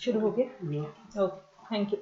शुरू हो गया? Okay, thank you.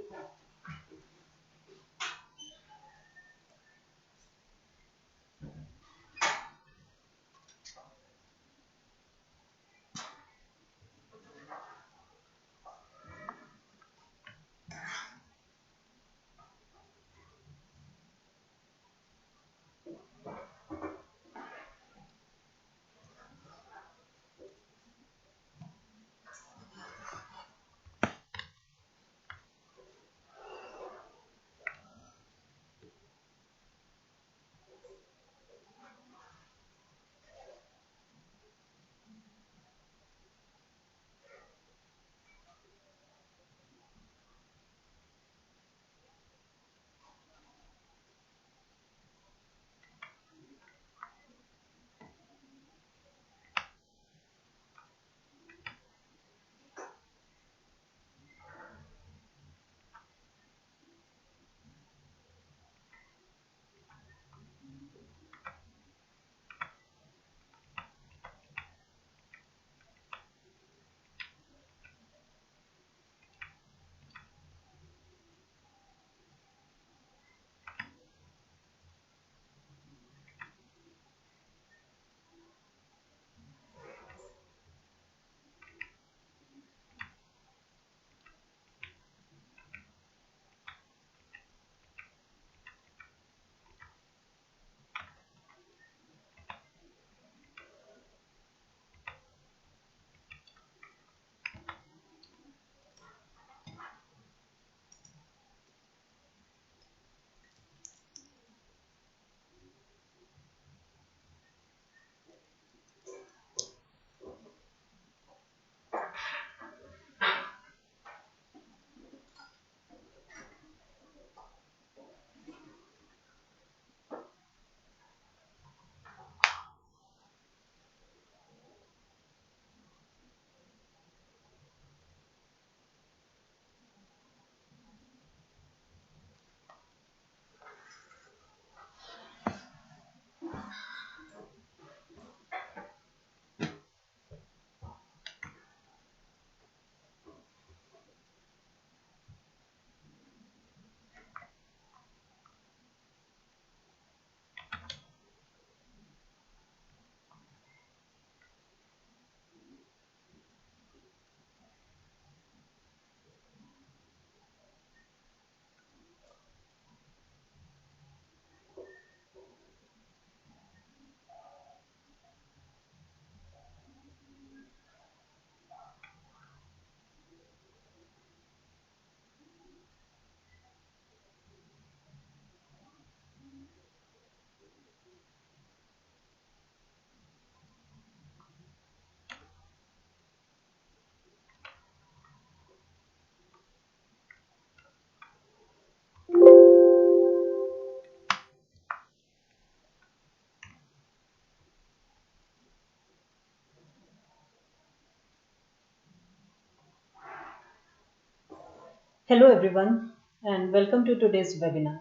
Hello, everyone, and welcome to today's webinar.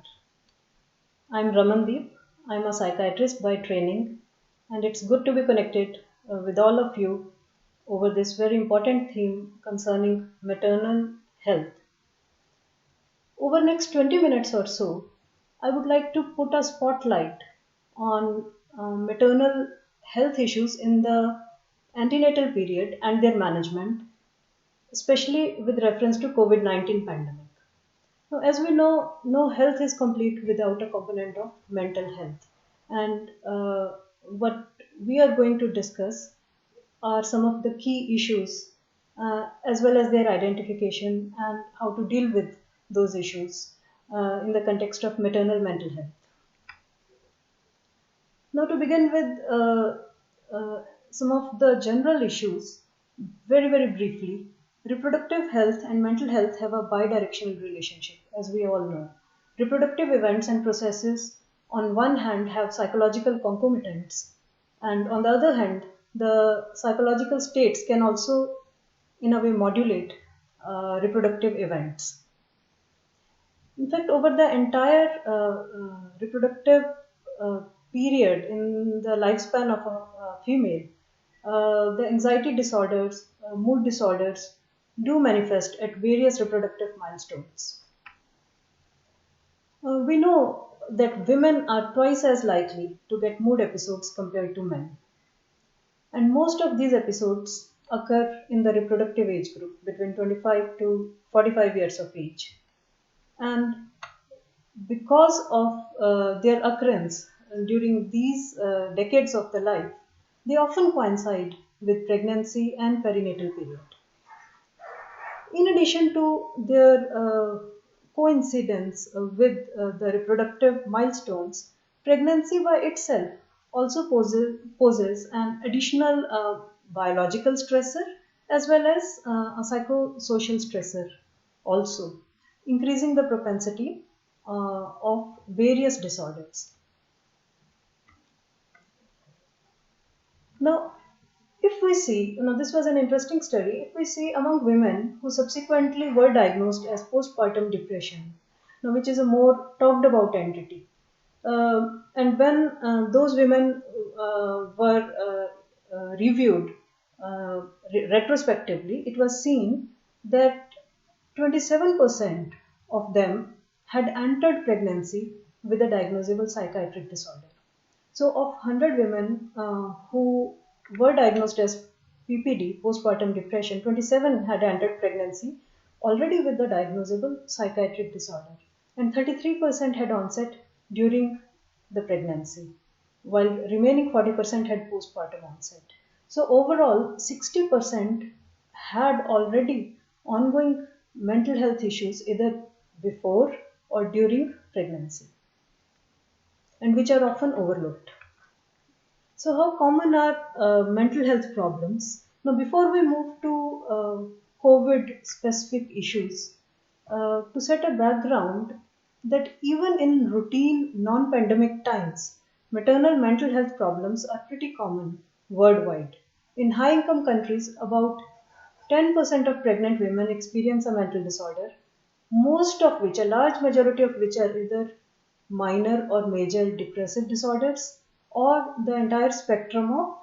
I'm Ramandeep. I'm a psychiatrist by training, and it's good to be connected with all of you over this very important theme concerning maternal health. Over next 20 minutes or so, I would like to put a spotlight on maternal health issues in the antenatal period and their management, especially with reference to COVID-19 pandemic. Now, as we know, no health is complete without a component of mental health. And what we are going to discuss are some of the key issues, as well as their identification and how to deal with those issues in the context of maternal mental health. Now, to begin with some of the general issues, very briefly, reproductive health and mental health have a bidirectional relationship, as we all know. Reproductive events and processes, on one hand, have psychological concomitants, and on the other hand, the psychological states can also, in a way, modulate reproductive events. In fact, over the entire reproductive uh, period in the lifespan of a female, the anxiety disorders, mood disorders, do manifest at various reproductive milestones. We know that women are twice as likely to get mood episodes compared to men, and most of these episodes occur in the reproductive age group between 25 to 45 years of age. And because of their occurrence during these decades of the life, they often coincide with pregnancy and perinatal period. In addition to their coincidence with the reproductive milestones, pregnancy by itself also poses an additional biological stressor as well as a psychosocial stressor, also increasing the propensity of various disorders. Now, if we see, this was an interesting study. If we see among women who subsequently were diagnosed as postpartum depression, now which is a more talked about entity, and when those women were reviewed retrospectively, it was seen that 27% of them had entered pregnancy with a diagnosable psychiatric disorder. So, of 100 women who were diagnosed as PPD, postpartum depression, 27 had entered pregnancy already with the diagnosable psychiatric disorder, and 33% had onset during the pregnancy, while remaining 40% had postpartum onset. So, overall, 60% had already ongoing mental health issues either before or during pregnancy, and which are often overlooked. So, how common are mental health problems? Now, before we move to COVID specific issues, to set a background that even in routine non pandemic times, maternal mental health problems are pretty common worldwide. In high income countries, about 10% of pregnant women experience a mental disorder, most of which, a large majority of which, are either minor or major depressive disorders or the entire spectrum of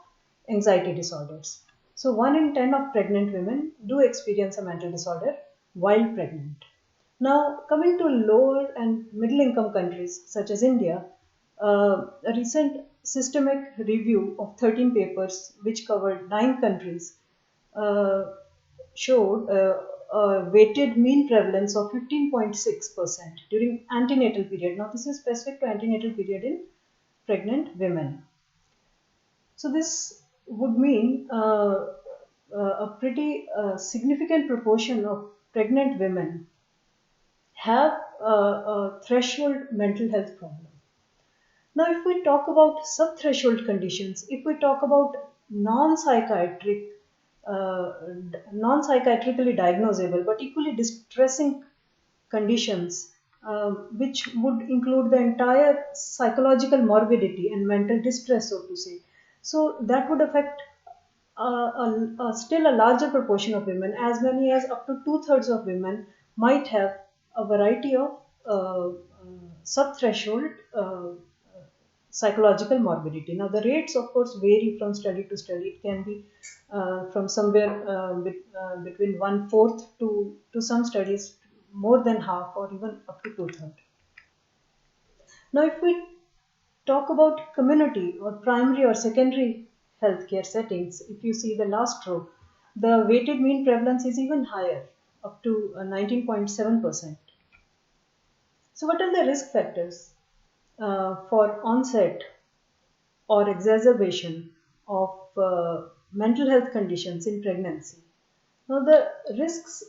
anxiety disorders. So, 1 in 10 of pregnant women do experience a mental disorder while pregnant. Now, coming to lower and middle income countries such as India, a recent systemic review of 13 papers which covered 9 countries uh, showed a weighted mean prevalence of 15.6% during antenatal period. Now, this is specific to antenatal period in pregnant women. So, this would mean a pretty significant proportion of pregnant women have a threshold mental health problem. Now, if we talk about subthreshold conditions, if we talk about non-psychiatric, uh, non-psychiatrically diagnosable but equally distressing conditions, which would include the entire psychological morbidity and mental distress, so to say. So that would affect still a larger proportion of women, as many as up to two-thirds of women might have a variety of subthreshold psychological morbidity. Now, the rates, of course, vary from study to study. It can be from somewhere between one fourth to some studies more than half or even up to two-thirds. Now, if we talk about community or primary or secondary healthcare settings, if you see the last row, the weighted mean prevalence is even higher, up to 19.7%. So, what are the risk factors for onset or exacerbation of mental health conditions in pregnancy? Now, the risks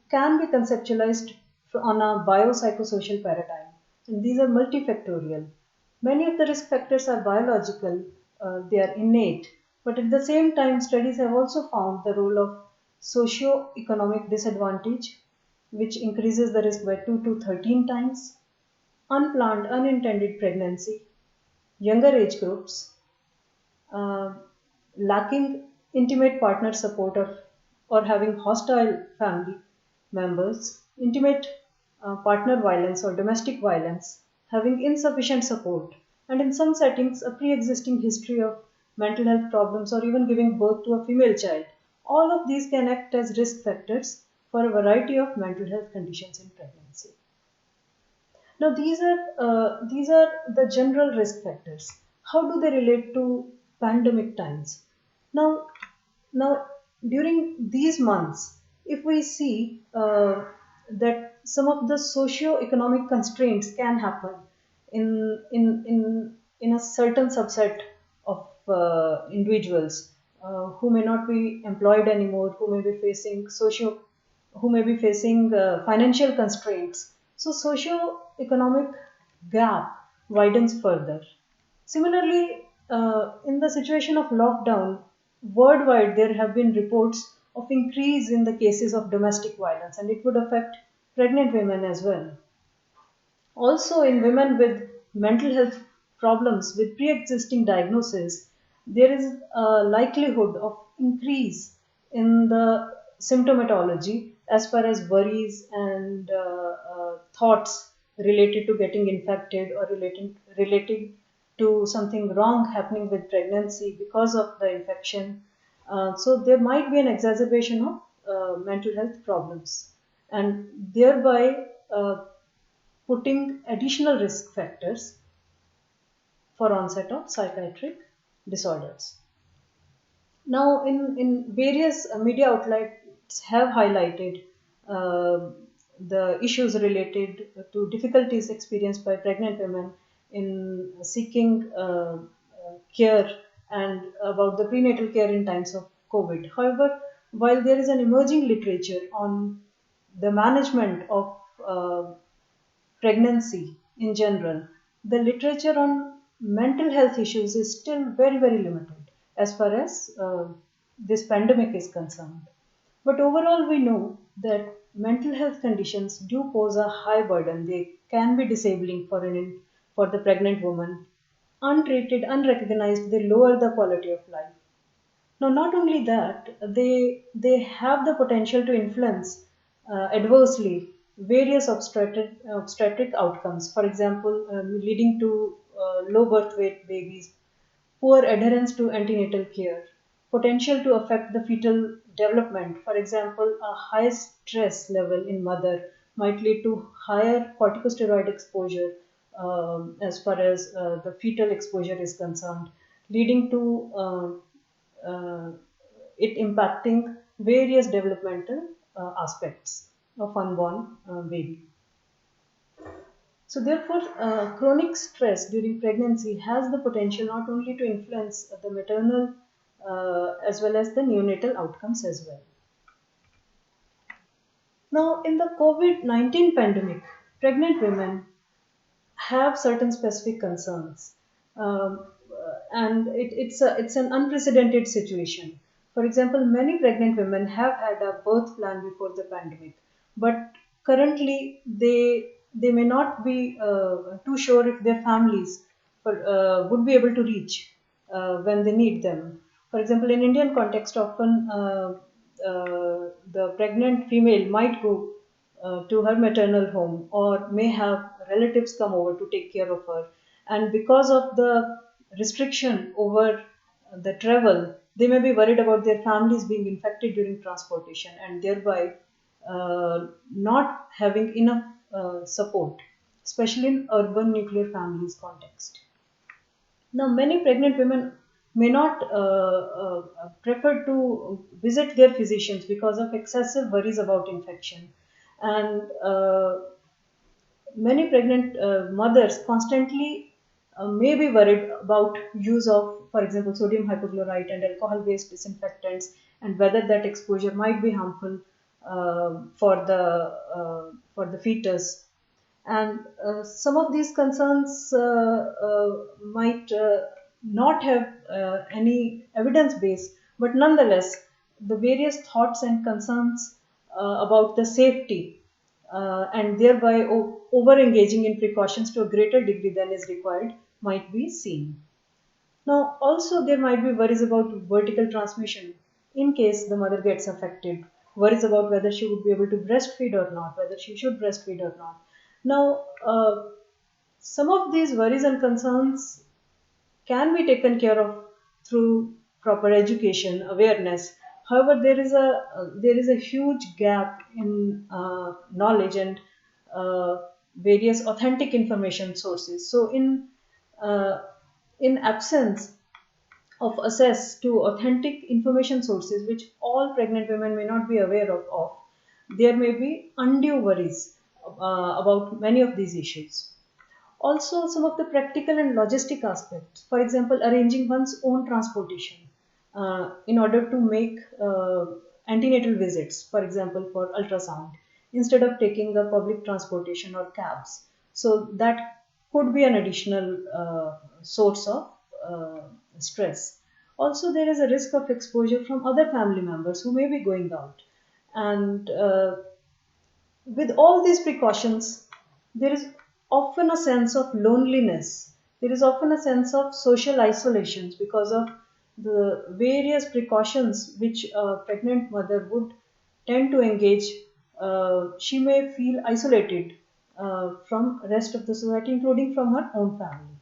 can be conceptualized on a biopsychosocial paradigm, and these are multifactorial. Many of the risk factors are biological, they are innate, but at the same time, studies have also found the role of socio-economic disadvantage, which increases the risk by 2 to 13 times, unplanned, unintended pregnancy, younger age groups, uh, lacking intimate partner support or having hostile family members, intimate partner violence or domestic violence, having insufficient support, and in some settings, a pre existing history of mental health problems or even giving birth to a female child. All of these can act as risk factors for a variety of mental health conditions in pregnancy. Now, these are the general risk factors. How do they relate to pandemic times? Now, now during these months, if we see that some of the socio-economic constraints can happen in a certain subset of individuals who may not be employed anymore, who may be facing financial constraints. So socio-economic gap widens further. Similarly, in the situation of lockdown, worldwide there have been reports of increase in the cases of domestic violence, and it would affect pregnant women as well. Also, in women with mental health problems with pre-existing diagnosis, there is a likelihood of increase in the symptomatology as far as worries and thoughts related to getting infected or relating to something wrong happening with pregnancy because of the infection. So there might be an exacerbation of mental health problems, and thereby putting additional risk factors for onset of psychiatric disorders. Now, in various media outlets have highlighted the issues related to difficulties experienced by pregnant women in seeking care and about the prenatal care in times of COVID. However, while there is an emerging literature on the management of pregnancy in general, the literature on mental health issues is still very, very limited as far as this pandemic is concerned. But overall, we know that mental health conditions do pose a high burden. They can be disabling for the pregnant woman. Untreated, unrecognized, they lower the quality of life. Now, not only that, they have the potential to influence adversely various obstetric outcomes. For example, leading to low birth weight babies, poor adherence to antenatal care, potential to affect the fetal development. For example, a high stress level in mother might lead to higher corticosteroid exposure as far as the fetal exposure is concerned, leading to it impacting various developmental aspects of unborn baby. So, therefore, chronic stress during pregnancy has the potential not only to influence the maternal as well as the neonatal outcomes as well. Now, in the COVID-19 pandemic, pregnant women have certain specific concerns. And it's an unprecedented situation. For example, many pregnant women have had a birth plan before the pandemic, but currently they may not be too sure if their families would be able to reach when they need them. For example, in Indian context, often the pregnant female might go to her maternal home or may have relatives come over to take care of her. And because of the restriction over the travel, they may be worried about their families being infected during transportation and thereby not having enough support, especially in urban nuclear families context. Now, many pregnant women may not prefer to visit their physicians because of excessive worries about infection. And many pregnant mothers constantly may be worried about use of, for example, sodium hypochlorite and alcohol-based disinfectants, and whether that exposure might be harmful for the fetus. And some of these concerns might not have any evidence base, but nonetheless, the various thoughts and concerns about the safety and thereby over engaging in precautions to a greater degree than is required might be seen. Now, also there might be worries about vertical transmission in case the mother gets affected, worries about whether she would be able to breastfeed or not, whether she should breastfeed or not. Now, some of these worries and concerns can be taken care of through proper education, awareness. However, there is a huge gap in knowledge and uh, various authentic information sources. So, uh, in absence of access to authentic information sources, which all pregnant women may not be aware of, there may be undue worries about many of these issues. Also, some of the practical and logistic aspects, for example, arranging one's own transportation in order to make antenatal visits, for example, for ultrasound, instead of taking the public transportation or cabs. So, that could be an additional source of stress. Also, there is a risk of exposure from other family members who may be going out. And with all these precautions, there is often a sense of loneliness. There is often a sense of social isolations because of the various precautions which a pregnant mother would tend to engage. She may feel isolated from rest of the society, including from her own family.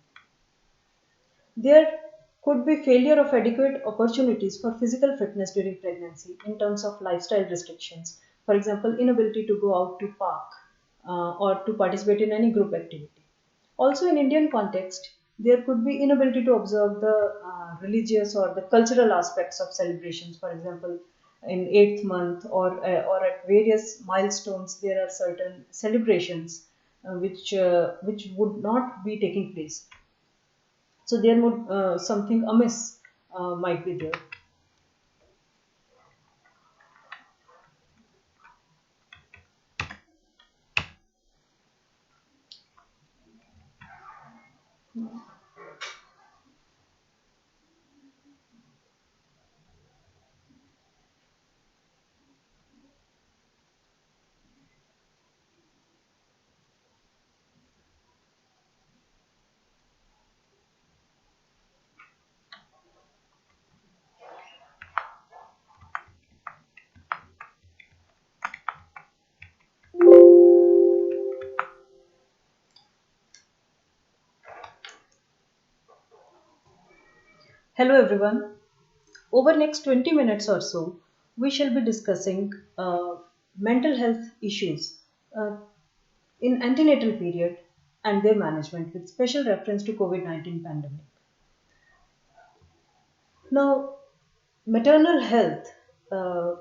There could be failure of adequate opportunities for physical fitness during pregnancy in terms of lifestyle restrictions. For example, inability to go out to park or to participate in any group activity. Also, in Indian context, there could be inability to observe the religious or the cultural aspects of celebrations. For example, in eighth month or at various milestones, there are certain celebrations which would not be taking place. So there would something amiss might be there. Hello everyone. Over next 20 minutes or so, we shall be discussing mental health issues uh, in antenatal period and their management with special reference to COVID-19 pandemic. Now, maternal health. Uh,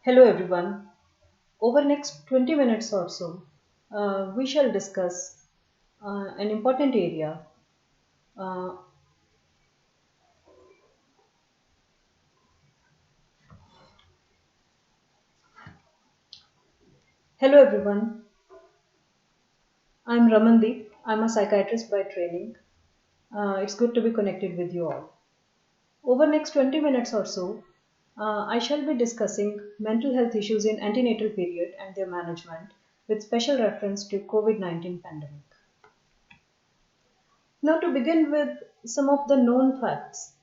Hello everyone. Over next 20 minutes or so, we shall discuss an important area. Uh, Hello everyone. I'm Ramandeep. I'm a psychiatrist by training. It's good to be connected with you all. Over next 20 minutes or so, I shall be discussing mental health issues in antenatal period and their management with special reference to COVID-19 pandemic. Now to begin with some of the known facts.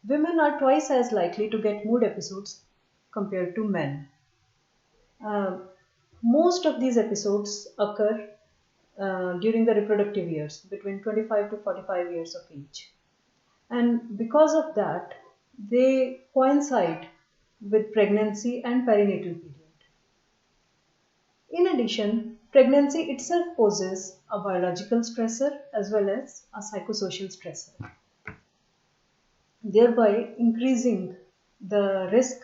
Women are twice as likely to get mood episodes compared to men. Uh, Most of these episodes occur during the reproductive years, between 25 to 45 years of age. And because of that, they coincide with pregnancy and perinatal period. In addition, pregnancy itself poses a biological stressor as well as a psychosocial stressor, thereby increasing the risk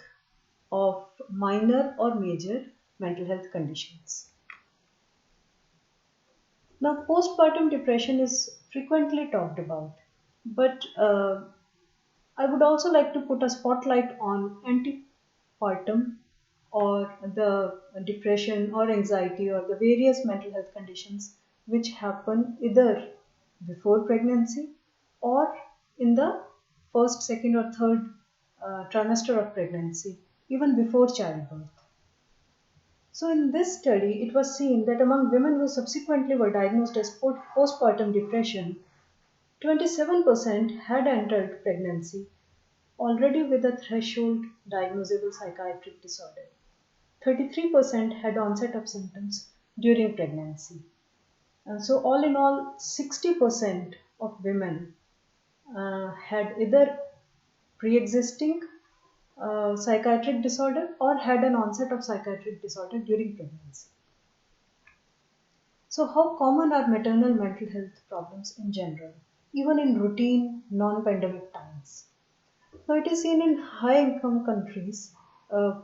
of minor or major mental health conditions. Now, postpartum depression is frequently talked about, but I would also like to put a spotlight on antepartum or the depression or anxiety or the various mental health conditions which happen either before pregnancy or in the first, second, or third trimester of pregnancy, even before childbirth. So, in this study, it was seen that among women who subsequently were diagnosed as postpartum depression, 27% had entered pregnancy already with a threshold diagnosable psychiatric disorder. 33% had onset of symptoms during pregnancy. So, all in all, 60% of women had either pre existing psychiatric disorder or had an onset of psychiatric disorder during pregnancy. So, how common are maternal mental health problems in general, even in routine non pandemic times? Now, it is seen in high income countries.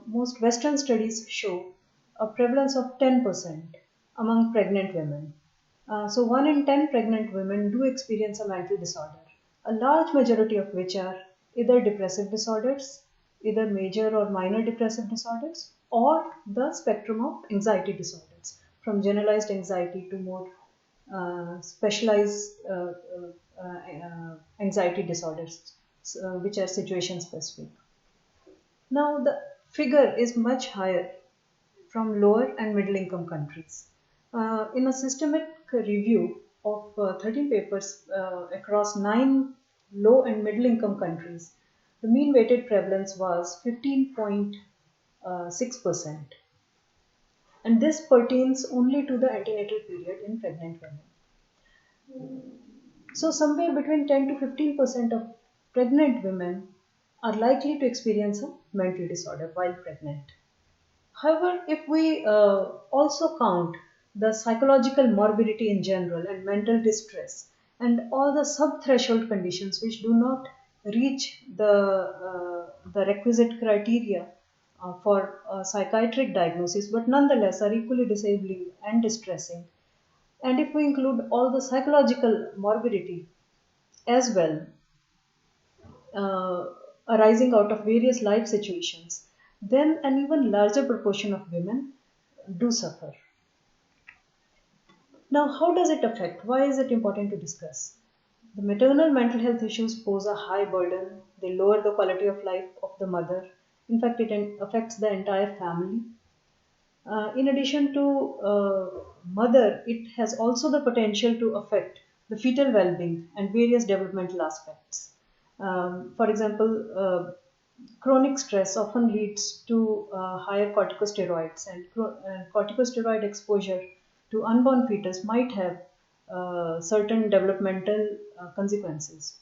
Most Western studies show a prevalence of 10% among pregnant women. So, 1 in 10 pregnant women do experience a mental disorder, a large majority of which are either depressive disorders, either major or minor depressive disorders, or the spectrum of anxiety disorders, from generalized anxiety to more specialized anxiety disorders, which are situation specific. Now, the figure is much higher from lower and middle income countries. In a systematic review of 13 papers across 9 low and middle income countries, the mean weighted prevalence was 15.6%. And this pertains only to the antenatal period in pregnant women. So, somewhere between 10 to 15% of pregnant women are likely to experience a mental disorder while pregnant. However, if we also count the psychological morbidity in general and mental distress and all the sub-threshold conditions which do not reach the requisite criteria for psychiatric diagnosis but nonetheless are equally disabling and distressing, and if we include all the psychological morbidity as well, uh, arising out of various life situations, then an even larger proportion of women do suffer. Now, how does it affect? Why is it important to discuss? The maternal mental health issues pose a high burden. They lower the quality of life of the mother. In fact, it affects the entire family. In addition to mother, it has also the potential to affect the fetal well-being and various developmental aspects. For example, chronic stress often leads to higher corticosteroids, and corticosteroid exposure to unborn fetus might have certain developmental consequences.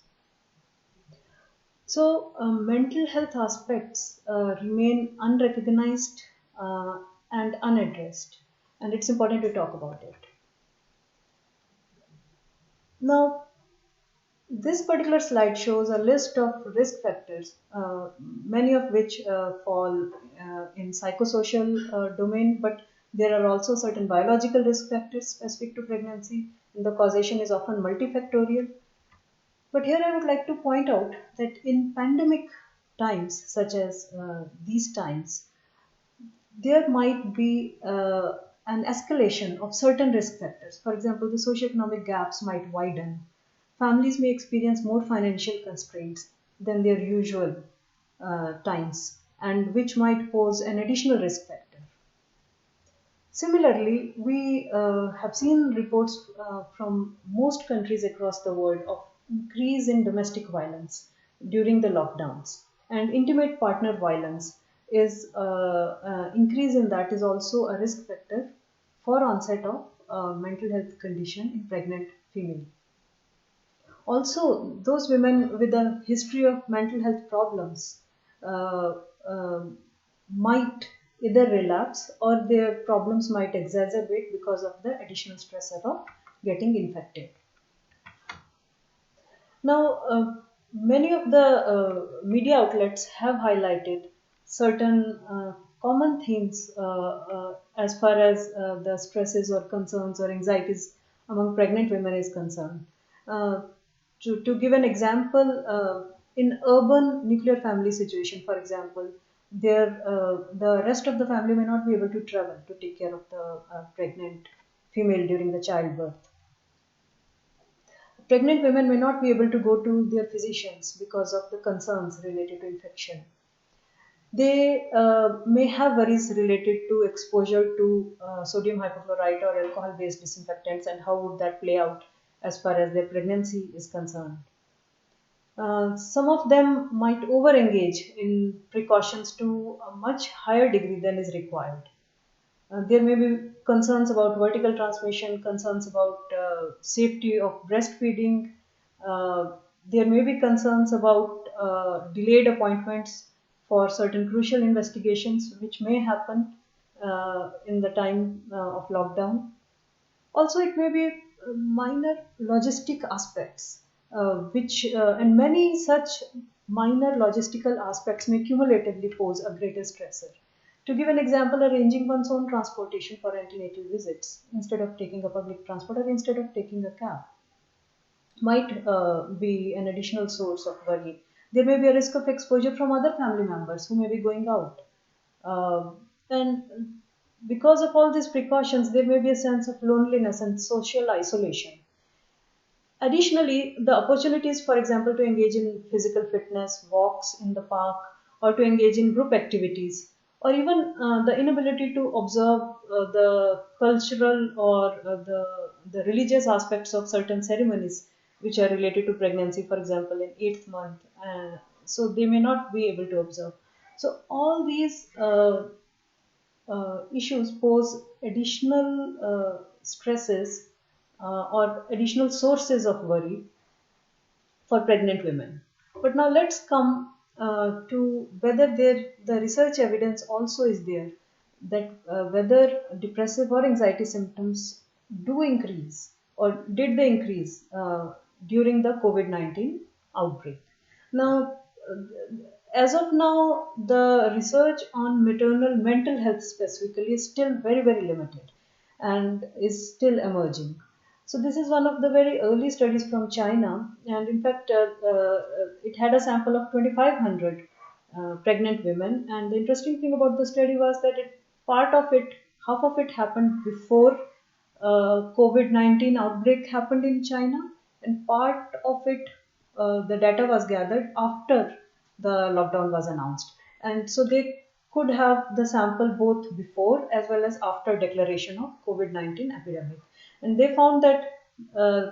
So, mental health aspects remain unrecognized and unaddressed, and it's important to talk about it. Now, This particular slide shows a list of risk factors, many of which fall in psychosocial domain, but there are also certain biological risk factors specific to pregnancy, and the causation is often multifactorial. But here I would like to point out that in pandemic times, such as these times, there might be an escalation of certain risk factors. For example, the socioeconomic gaps might widen. Families may experience more financial constraints than their usual times, and which might pose an additional risk factor. Similarly, we have seen reports from most countries across the world of increase in domestic violence during the lockdowns, and intimate partner violence is increase in that is also a risk factor for onset of mental health condition in pregnant female. Also, those women with a history of mental health problems uh, uh, might either relapse or their problems might exacerbate because of the additional stressor of getting infected. Now, many of the media outlets have highlighted certain common themes as far as the stresses or concerns or anxieties among pregnant women is concerned. Uh, to give an example, in urban nuclear family situation, for example, the rest of the family may not be able to travel to take care of the pregnant female during the childbirth. Pregnant women may not be able to go to their physicians because of the concerns related to infection. They may have worries related to exposure to sodium hypochlorite or alcohol based disinfectants, and how would that play out as far as their pregnancy is concerned. Some of them might over engage in precautions to a much higher degree than is required. There may be concerns about vertical transmission, concerns about safety of breastfeeding. There may be concerns about delayed appointments for certain crucial investigations which may happen in the time of lockdown. Also, it may be minor logistic aspects, and many such minor logistical aspects may cumulatively pose a greater stressor. To give an example, arranging one's own transportation for antenatal visits instead of taking a public transport or instead of taking a cab might be an additional source of worry. There may be a risk of exposure from other family members who may be going out. And because of all these precautions, there may be a sense of loneliness and social isolation. Additionally, the opportunities, for example, to engage in physical fitness, walks in the park, or to engage in group activities, or even the inability to observe the cultural or the religious aspects of certain ceremonies which are related to pregnancy, for example, in eighth month. So they may not be able to observe. So all these issues pose additional stresses or additional sources of worry for pregnant women. But now let's come to whether the research evidence also is there that whether depressive or anxiety symptoms do increase or did they increase during the COVID 19 outbreak. Now, as of now, the research on maternal mental health specifically is still very, very limited and is still emerging. So, this is one of the very early studies from China, and in fact, it had a sample of 2,500 pregnant women. And the interesting thing about the study was that part of it, half of it happened before COVID 19 outbreak happened in China, and part of it, the data was gathered after the lockdown was announced. And so they could have the sample both before as well as after declaration of COVID 19 epidemic. And they found that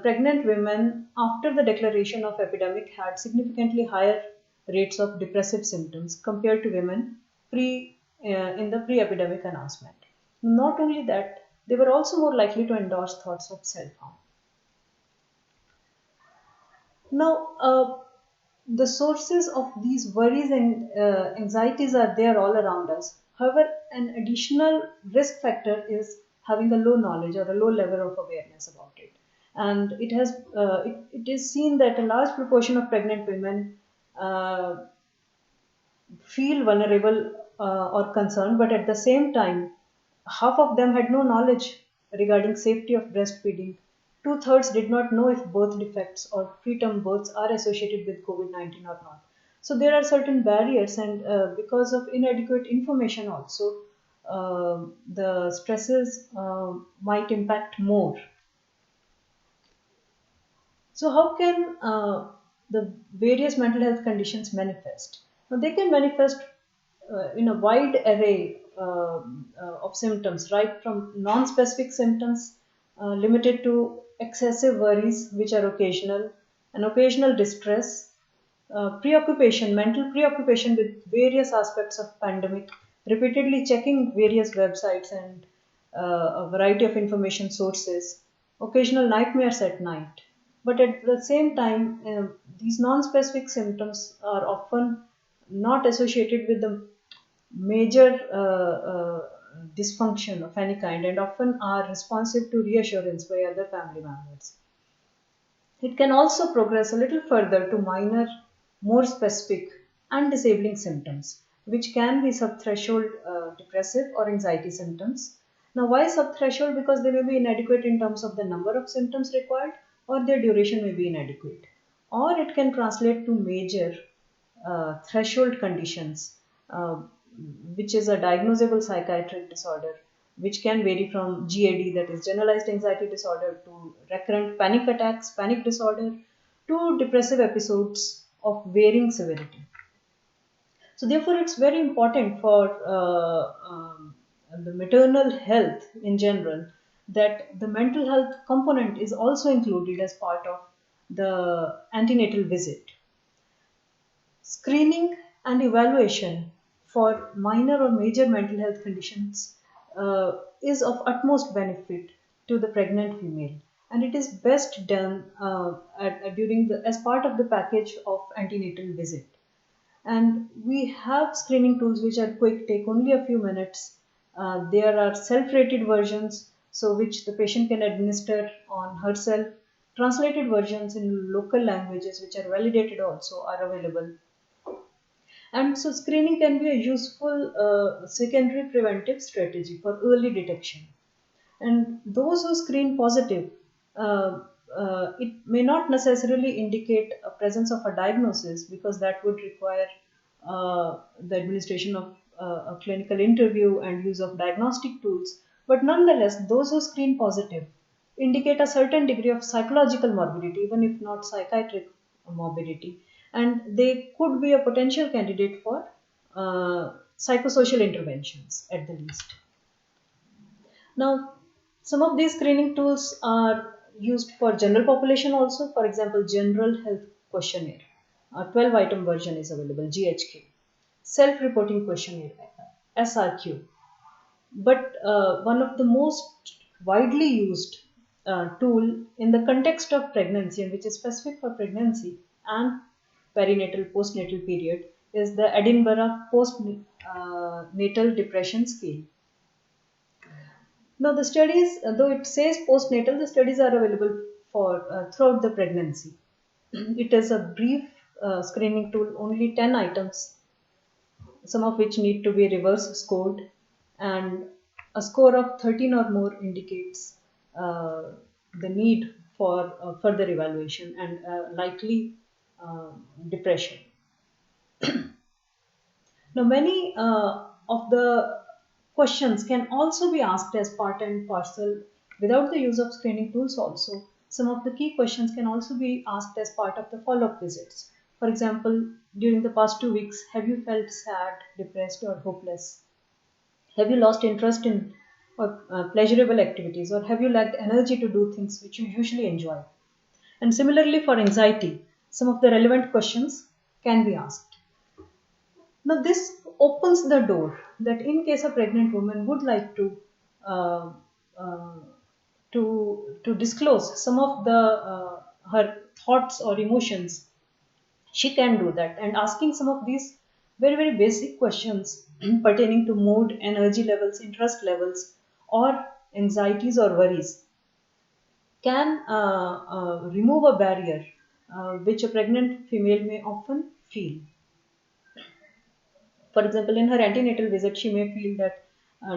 pregnant women after the declaration of epidemic had significantly higher rates of depressive symptoms compared to women in the pre-epidemic announcement. Not only that, they were also more likely to endorse thoughts of self-harm. Now, the sources of these worries and anxieties are there all around us. However, an additional risk factor is having a low knowledge or a low level of awareness about it. and it is seen that a large proportion of pregnant women uh, feel vulnerable or concerned, but at the same time, half of them had no knowledge regarding safety of breastfeeding. Two-thirds did not know if birth defects or preterm births are associated with COVID-19 or not. So there are certain barriers, and because of inadequate information, also the stresses might impact more. So, how can the various mental health conditions manifest? Now, they can manifest in a wide array of symptoms, right from non specific symptoms limited to excessive worries, which are occasional, and occasional distress, mental preoccupation with various aspects of pandemic, repeatedly checking various websites and a variety of information sources, occasional nightmares at night. But at the same time, these non-specific symptoms are often not associated with the major dysfunction of any kind and often are responsive to reassurance by other family members. It can also progress a little further to minor, more specific and disabling symptoms, which can be subthreshold depressive or anxiety symptoms. Now, why subthreshold? Because they may be inadequate in terms of the number of symptoms required, or their duration may be inadequate. Or it can translate to major threshold conditions, uh, which is a diagnosable psychiatric disorder, which can vary from GAD, that is generalized anxiety disorder, to recurrent panic attacks, panic disorder, to depressive episodes of varying severity. So, therefore, it's very important for the maternal health in general that the mental health component is also included as part of the antenatal visit. Screening and evaluation for minor or major mental health conditions is of utmost benefit to the pregnant female, and it is best done during as part of the package of antenatal visit. And we have screening tools which are quick, take only a few minutes. There are self-rated versions, so which the patient can administer on herself. Translated versions in local languages, which are validated, also are available. And so, screening can be a useful secondary preventive strategy for early detection. And those who screen positive, it may not necessarily indicate a presence of a diagnosis, because that would require the administration of a clinical interview and use of diagnostic tools. But nonetheless, those who screen positive indicate a certain degree of psychological morbidity, even if not psychiatric morbidity, and they could be a potential candidate for psychosocial interventions at the least. Now, some of these screening tools are used for general population also. For example, General Health Questionnaire, a 12 item version is available, GHQ. Self reporting questionnaire, SRQ. But one of the most widely used tool in the context of pregnancy, and which is specific for pregnancy and perinatal postnatal period, is the Edinburgh Postnatal Depression Scale. Now, the studies, though it says postnatal, the studies are available for throughout the pregnancy. It is a brief screening tool, only 10 items, some of which need to be reverse scored, and a score of 13 or more indicates the need for further evaluation and likely depression. Now, many of the questions can also be asked as part and parcel without the use of screening tools. Also, some of the key questions can also be asked as part of the follow-up visits. For example, during the past 2 weeks, have you felt sad, depressed, or hopeless? Have you lost interest in pleasurable activities, or have you lacked energy to do things which you usually enjoy? And similarly, for anxiety, some of the relevant questions can be asked. Now, this opens the door that in case a pregnant woman would like uh, uh, to disclose some of the her thoughts or emotions, she can do that. And asking some of these very basic questions pertaining to mood, energy levels, interest levels, or anxieties or worries can remove a barrier which a pregnant female may often feel. For example, in her antenatal visit, she may feel that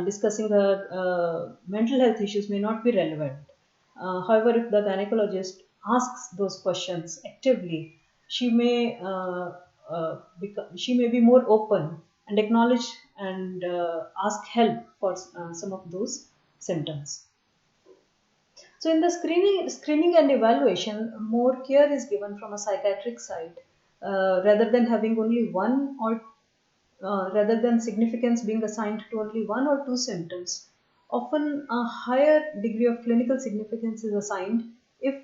discussing her mental health issues may not be relevant. However, if the gynecologist asks those questions actively, she may be more open and acknowledge and ask help for some of those symptoms. So, in the screening and evaluation, more care is given from a psychiatric side rather than having only one or rather than significance being assigned to only one or two symptoms. Often, a higher degree of clinical significance is assigned if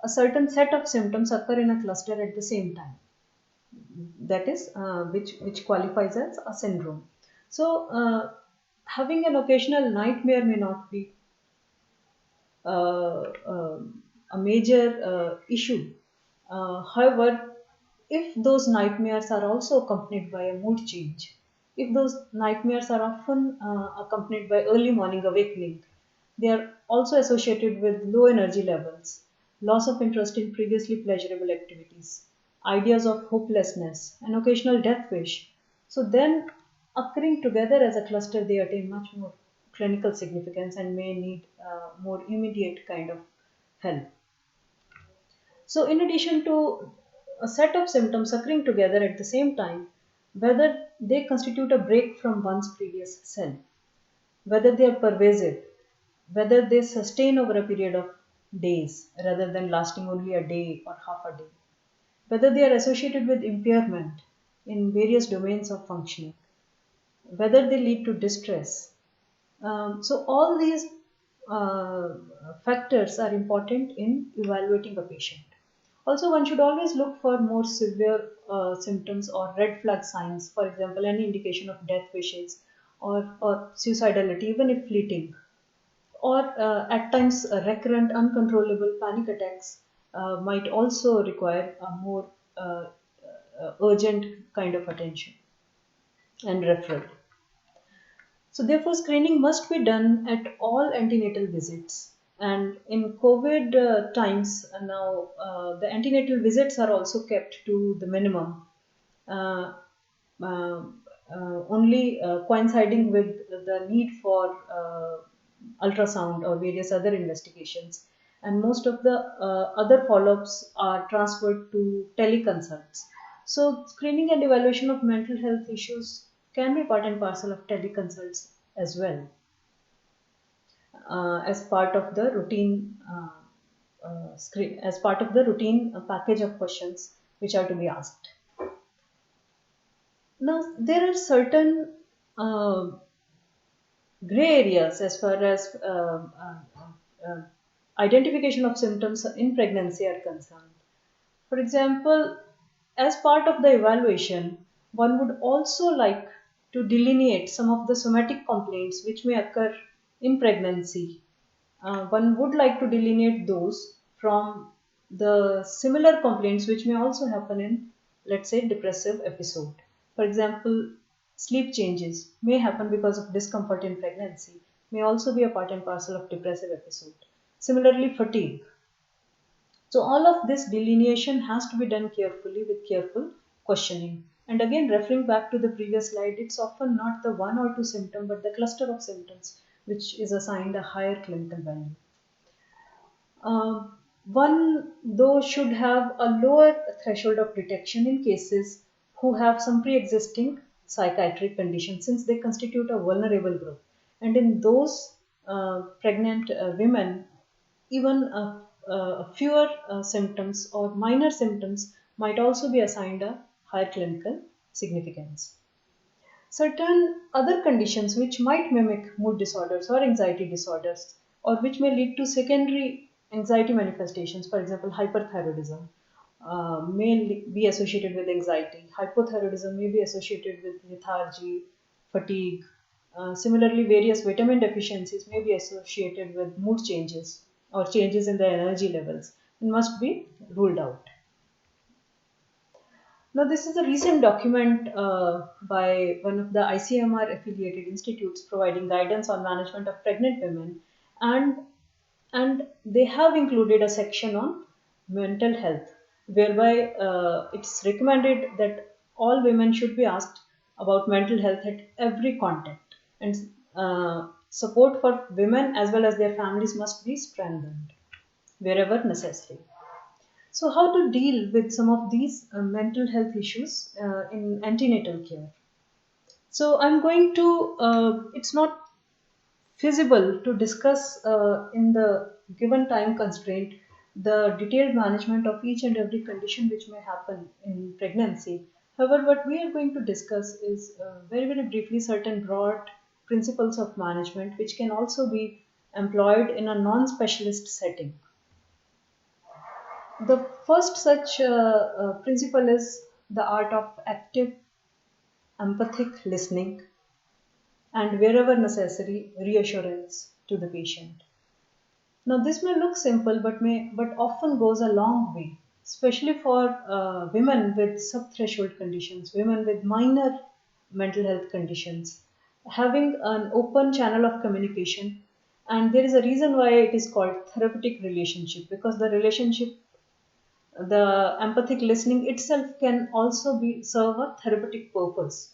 a certain set of symptoms occur in a cluster at the same time. That is, which qualifies as a syndrome. So, having an occasional nightmare may not be uh, uh, a major issue. However, if those nightmares are also accompanied by a mood change, if those nightmares are often accompanied by early morning awakening, they are also associated with low energy levels, loss of interest in previously pleasurable activities, ideas of hopelessness, and occasional death wish. So then, occurring together as a cluster, they attain much more clinical significance and may need more immediate kind of help. So, in addition to a set of symptoms occurring together at the same time, whether they constitute a break from one's previous self, whether they are pervasive, whether they sustain over a period of days rather than lasting only a day or half a day, whether they are associated with impairment in various domains of functioning, whether they lead to distress. So, all these uh, factors are important in evaluating a patient. Also, one should always look for more severe symptoms or red flag signs, for example, any indication of death wishes or suicidality, even if fleeting, or at times recurrent uncontrollable panic attacks might also require a more urgent kind of attention and referral. So, therefore, screening must be done at all antenatal visits. And in COVID times now, the antenatal visits are also kept to the minimum, uh, uh, only coinciding with the need for ultrasound or various other investigations. And most of the other follow ups are transferred to teleconsults. So, screening and evaluation of mental health issues can be part and parcel of teleconsults as well, as part of the routine screen, as part of the routine package of questions which are to be asked. Now, there are certain uh, gray areas as far as identification of symptoms in pregnancy are concerned. For example, as part of the evaluation, one would also like to delineate some of the somatic complaints which may occur in pregnancy. One would like to delineate those from the similar complaints which may also happen in, let's say, depressive episode. For example, sleep changes may happen because of discomfort in pregnancy, may also be a part and parcel of depressive episode. Similarly, fatigue. So all of this delineation has to be done carefully with careful questioning. And again, referring back to the previous slide, it's often not the one or two symptom, but the cluster of symptoms which is assigned a higher clinical value. One, though, should have a lower threshold of detection in cases who have some pre-existing psychiatric conditions, since they constitute a vulnerable group. And in those pregnant women, even fewer symptoms or minor symptoms might also be assigned a higher clinical significance. Certain other conditions which might mimic mood disorders or anxiety disorders, or which may lead to secondary anxiety manifestations, for example, hyperthyroidism, may be associated with anxiety. Hypothyroidism may be associated with lethargy, fatigue. Similarly, various vitamin deficiencies may be associated with mood changes or changes in the energy levels and must be ruled out. Now, this is a recent document by one of the ICMR affiliated institutes providing guidance on management of pregnant women. And and they have included a section on mental health, whereby it's recommended that all women should be asked about mental health at every contact, and support for women as well as their families must be strengthened wherever necessary. So, how to deal with some of these mental health issues in antenatal care? So, I'm going to, it's not feasible to discuss in the given time constraint the detailed management of each and every condition which may happen in pregnancy. However, what we are going to discuss is very, very briefly certain broad principles of management which can also be employed in a non specialist setting. The first such principle is the art of active empathic listening and wherever necessary reassurance to the patient. Now, this may look simple, but often goes a long way, especially for women with subthreshold conditions, women with minor mental health conditions, having an open channel of communication. And there is a reason why it is called therapeutic relationship, because the relationship, the empathic listening itself can also be serve a therapeutic purpose.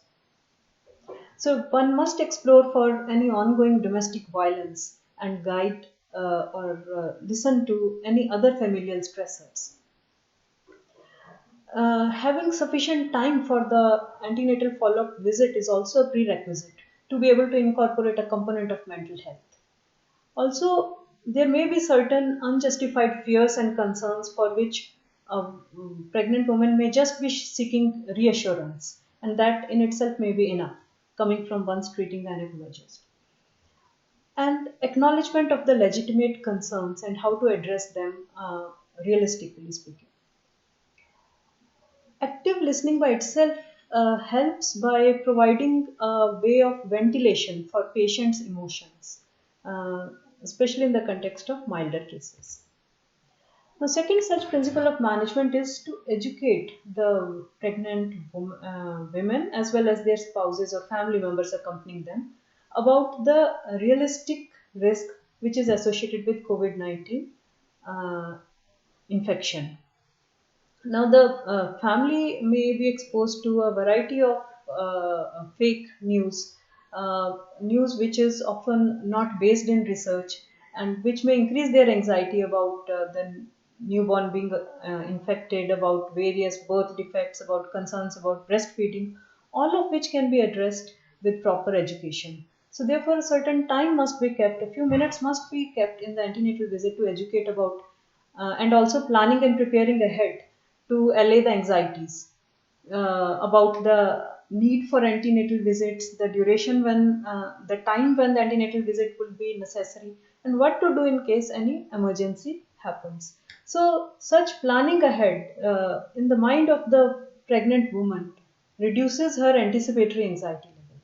So one must explore for any ongoing domestic violence and guide or listen to any other familial stressors. Having sufficient time for the antenatal follow-up visit is also a prerequisite to be able to incorporate a component of mental health. Also, there may be certain unjustified fears and concerns for which a pregnant woman may just be seeking reassurance, and that in itself may be enough, coming from one's treating gynecologist. And acknowledgement of the legitimate concerns and how to address them realistically speaking. Active listening by itself helps by providing a way of ventilation for patients' emotions, especially in the context of milder cases. The second such principle of management is to educate the pregnant women as well as their spouses or family members accompanying them about the realistic risk which is associated with COVID 19 infection. Now, the family may be exposed to a variety of fake news which is often not based in research and which may increase their anxiety about the newborn being infected, about various birth defects, about concerns about breastfeeding, all of which can be addressed with proper education. So, therefore, a certain time must be kept, a few minutes must be kept in the antenatal visit to educate about and also planning and preparing ahead to allay the anxieties about the need for antenatal visits, the duration when, the time when the antenatal visit will be necessary, and what to do in case any emergency happens. So, such planning ahead in the mind of the pregnant woman reduces her anticipatory anxiety level,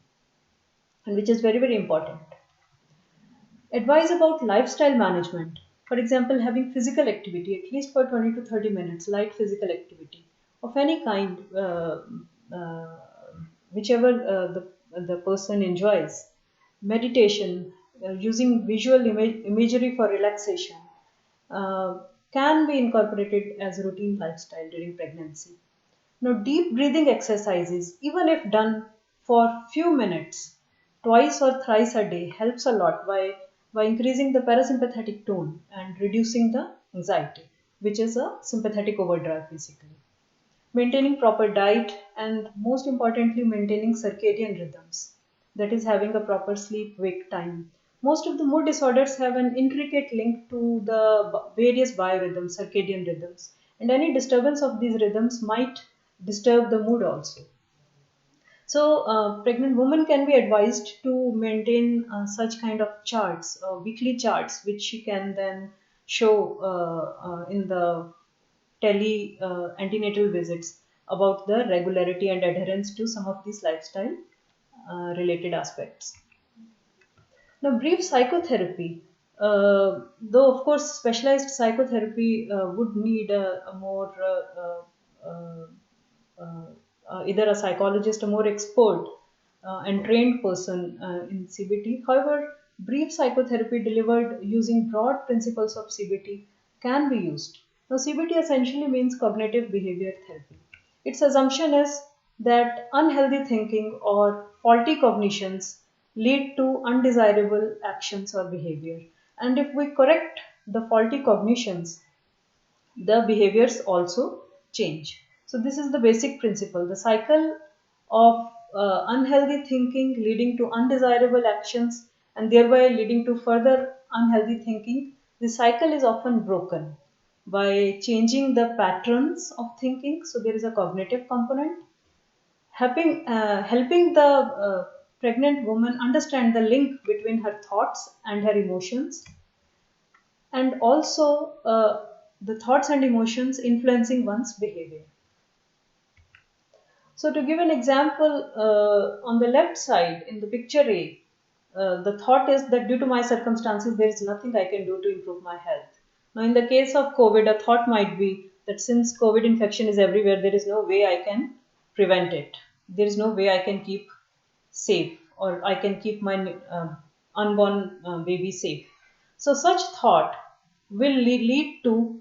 and which is very, very important. Advice about lifestyle management. For example, having physical activity at least for 20 to 30 minutes, light physical activity of any kind, uh, whichever the person enjoys. Meditation, using visual imagery for relaxation, uh, can be incorporated as a routine lifestyle during pregnancy. Now, deep breathing exercises, even if done for few minutes, twice or thrice a day, helps a lot by increasing the parasympathetic tone and reducing the anxiety, which is a sympathetic overdrive basically. Maintaining proper diet and most importantly, maintaining circadian rhythms, that is, having a proper sleep wake time. Most of the mood disorders have an intricate link to the various biorhythms, circadian rhythms, and any disturbance of these rhythms might disturb the mood also. So, pregnant woman can be advised to maintain such kind of charts, weekly charts, which she can then show in the tele antenatal visits about the regularity and adherence to some of these lifestyle related aspects. Now, brief psychotherapy. Though, of course, specialized psychotherapy would need a more either a psychologist, a more expert and trained person in CBT. However, brief psychotherapy delivered using broad principles of CBT can be used. Now, CBT essentially means cognitive behavior therapy. Its assumption is that unhealthy thinking or faulty cognitions lead to undesirable actions or behavior. And if we correct the faulty cognitions, the behaviors also change. So, this is the basic principle. The cycle of unhealthy thinking leading to undesirable actions and thereby leading to further unhealthy thinking, the cycle is often broken by changing the patterns of thinking. So, there is a cognitive component, helping the pregnant woman understand the link between her thoughts and her emotions, and also the thoughts and emotions influencing one's behavior. So, to give an example, on the left side in the picture A, the thought is that due to my circumstances, there is nothing I can do to improve my health. Now, in the case of COVID, a thought might be that since COVID infection is everywhere, there is no way I can prevent it. There is no way I can keep safe, or I can keep my unborn baby safe. So, such thought will lead to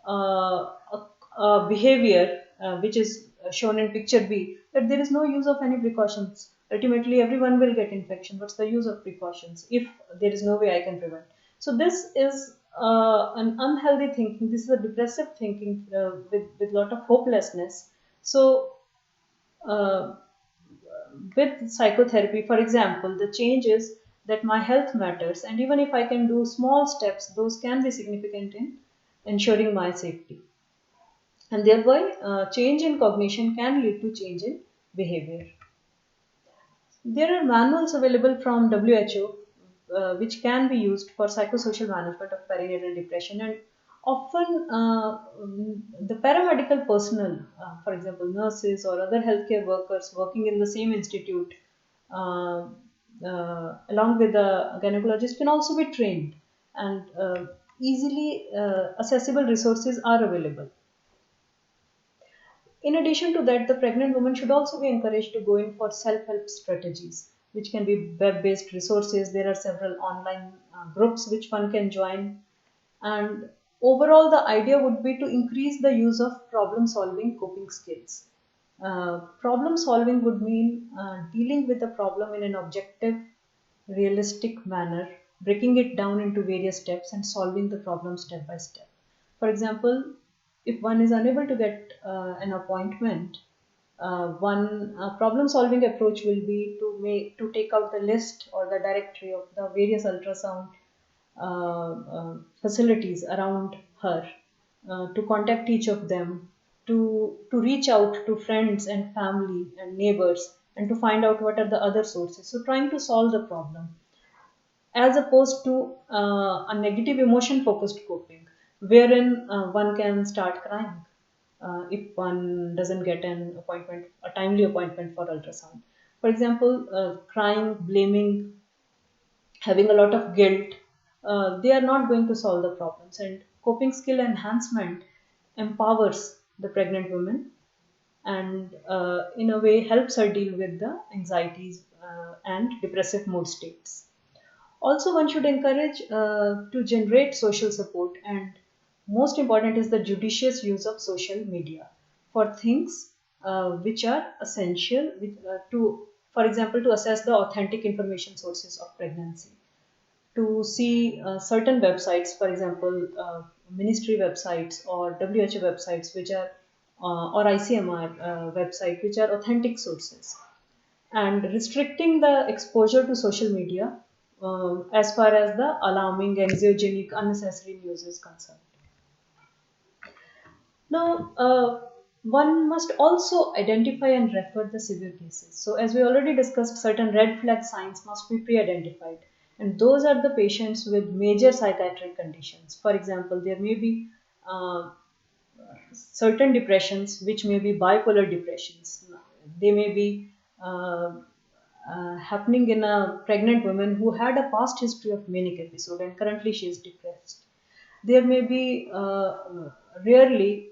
a behavior which is shown in picture B, that there is no use of any precautions. Ultimately, everyone will get infection. What's the use of precautions if there is no way I can prevent? So, this is an unhealthy thinking. This is a depressive thinking with lot of hopelessness. So, uh, with psychotherapy, for example, the change is that my health matters, and even if I can do small steps, those can be significant in ensuring my safety. And thereby, change in cognition can lead to change in behavior. There are manuals available from WHO which can be used for psychosocial management of perinatal depression, and often the paramedical personnel, for example, nurses or other healthcare workers working in the same institute, uh, along with the gynecologist, can also be trained, and easily accessible resources are available. In addition to that, the pregnant woman should also be encouraged to go in for self help strategies, which can be web based resources. There are several online groups which one can join. And overall, the idea would be to increase the use of problem solving coping skills. Problem solving would mean dealing with the problem in an objective, realistic manner, breaking it down into various steps and solving the problem step by step. For example, if one is unable to get an appointment, one problem solving approach will be to take out the list or the directory of the various ultrasound facilities around her, to contact each of them, to reach out to friends and family and neighbors, and to find out what are the other sources. So, trying to solve the problem as opposed to a negative emotion focused coping, wherein one can start crying if one doesn't get an appointment, a timely appointment for ultrasound. For example, crying, blaming, having a lot of guilt, they are not going to solve the problems. And coping skill enhancement empowers the pregnant woman, and in a way helps her deal with the anxieties and depressive mood states. Also, one should encourage to generate social support, and most important is the judicious use of social media for things which are essential to, for example, to assess the authentic information sources of pregnancy, to see certain websites, for example, ministry websites or WHO websites, which are or ICMR website, which are authentic sources, and restricting the exposure to social media as far as the alarming, anxiogenic, unnecessary news is concerned. Now, one must also identify and refer the severe cases. So, as we already discussed, certain red flag signs must be pre identified, and those are the patients with major psychiatric conditions. For example, there may be certain depressions which may be bipolar depressions. They may be happening in a pregnant woman who had a past history of manic episode and currently she is depressed. There may be rarely,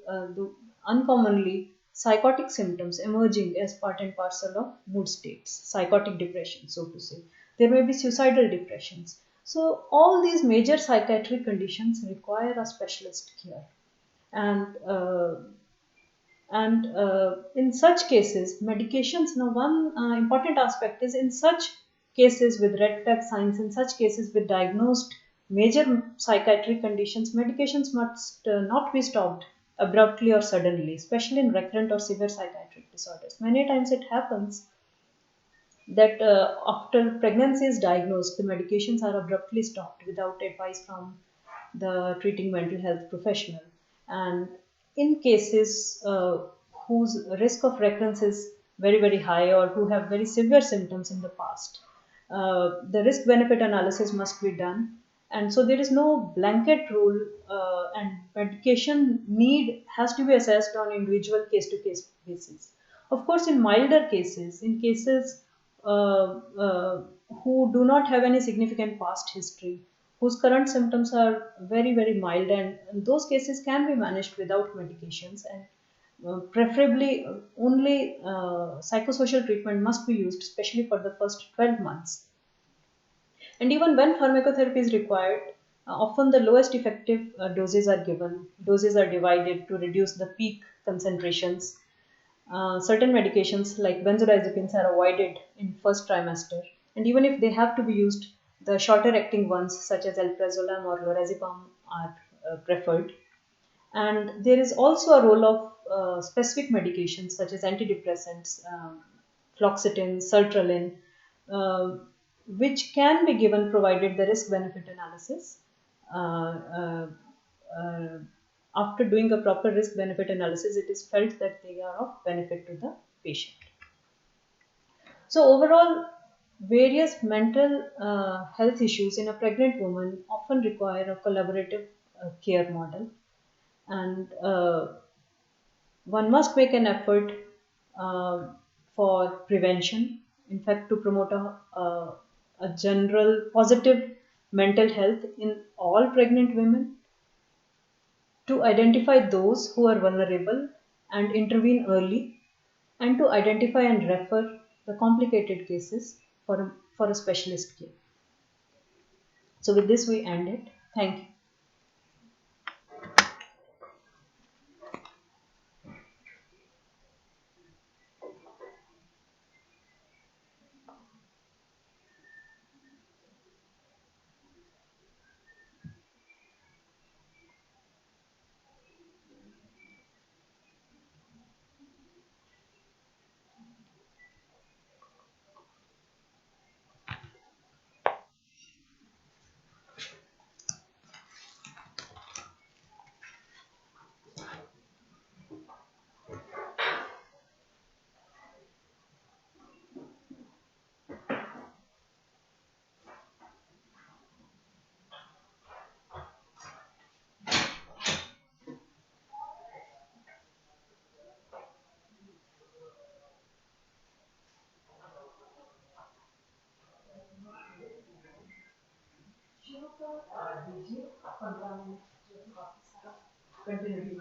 uncommonly, psychotic symptoms emerging as part and parcel of mood states, psychotic depression, so to say. There may be suicidal depressions. So all these major psychiatric conditions require a specialist care, and in such cases, medications. Now, one important aspect is in such cases with red flag signs, in such cases with diagnosed major psychiatric conditions, medications must not be stopped abruptly or suddenly, especially in recurrent or severe psychiatric disorders. Many times it happens that after pregnancy is diagnosed, the medications are abruptly stopped without advice from the treating mental health professional. And in cases whose risk of recurrence is very, very high, or who have very severe symptoms in the past, the risk benefit analysis must be done. And so there is no blanket rule, and medication need has to be assessed on individual case to case basis. Of course, in milder cases, in cases uh, uh, who do not have any significant past history, whose current symptoms are very, very mild, and those cases can be managed without medications, and preferably only psychosocial treatment must be used, especially for the first 12 months. And even when pharmacotherapy is required, often the lowest effective doses are given. Doses are divided to reduce the peak concentrations. Certain medications like benzodiazepines are avoided in first trimester, and even if they have to be used, the shorter acting ones such as alprazolam or lorazepam are preferred. And there is also a role of specific medications such as antidepressants, fluoxetine, sertraline, uh, which can be given provided the risk benefit analysis. Uh, uh, uh, After doing a proper risk benefit analysis, it is felt that they are of benefit to the patient. So, overall, various mental health issues in a pregnant woman often require a collaborative care model, and one must make an effort uh, for prevention. In fact, to promote a general positive mental health in all pregnant women, to identify those who are vulnerable and intervene early, and to identify and refer the complicated cases for a specialist care. So, with this, we end it. Thank you. Continue.